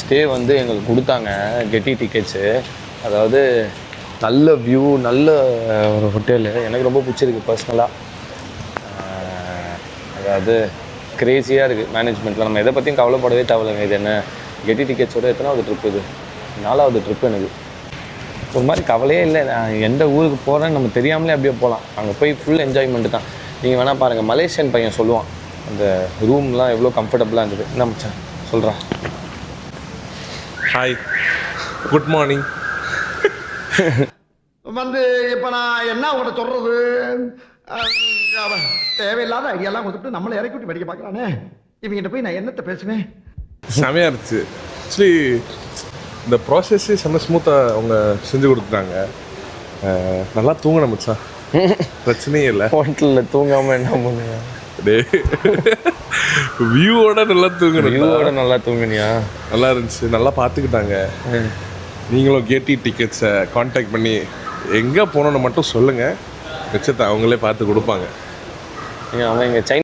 Stay வந்து எங்களுக்கு கொடுத்தாங்க கெட்டி டிக்கெட்ஸு. அதாவது நல்ல வியூ, நல்ல ஒரு ஹோட்டலு. எனக்கு ரொம்ப பிடிச்சிருக்கு பர்சனலாக. அதாவது க்ரேஸியாக இருக்குது மேனேஜ்மெண்ட்டில். நம்ம எதை பற்றியும் கவலைப்படவே தேவையில்லைங்க. இது என்ன கெட்டி டிக்கெட்ஸோட எத்தனாவது ட்ரிப் இது? 4வது ட்ரிப் எனக்கு. ஒரு மாதிரி கவலையே இல்லை. நான் எந்த ஊருக்கு போகிறேன்னு நம்ம தெரியாமலே அப்படியே போகலாம். அங்கே போய் ஃபுல் என்ஜாய்மெண்ட்டு தான். நீங்கள் வேணால் பாருங்கள், மலேசியன் பையன் சொல்லுவான் அந்த ரூம்லாம் எவ்வளோ கம்ஃபர்டபுளாக இருந்தது. என்ன மச்சான் சொல்கிறா? Hi, good morning. வந்து இப்போ நான் என்ன உங்கள்கிட்ட சொல்கிறது, தேவையில்லாத ஐடியாலாம் கொடுத்துட்டு நம்மளை இறக்கி விட்டு படிக்க பார்க்குறானே. இவங்ககிட்ட போய் நான் என்னத்தை பேசுவேன்? செமையாக இருந்துச்சு. ஆக்சுவலி இந்த ப்ராசஸ்ஸே செம்ம ஸ்மூத்தாக அவங்க செஞ்சு கொடுத்துட்டாங்க. நல்லா தூங்கணும் மச்சான், பிரச்சனையே இல்லை. ஹோட்டலில் தூங்காமல் என்ன பண்ணுங்க? டே வியூவோட நல்லா தூங்கணும். வியூவோட நல்லா தூங்குனியா? நல்லா இருந்துச்சு, நல்லா பார்த்துக்கிட்டாங்க. நீங்களும் கேட்டி டிக்கெட்ஸை கான்டாக்ட் பண்ணி எங்கே போகணுன்னு மட்டும் சொல்லுங்கள், மிச்சத்தை அவங்களே பார்த்து கொடுப்பாங்க. அவன் இங்கே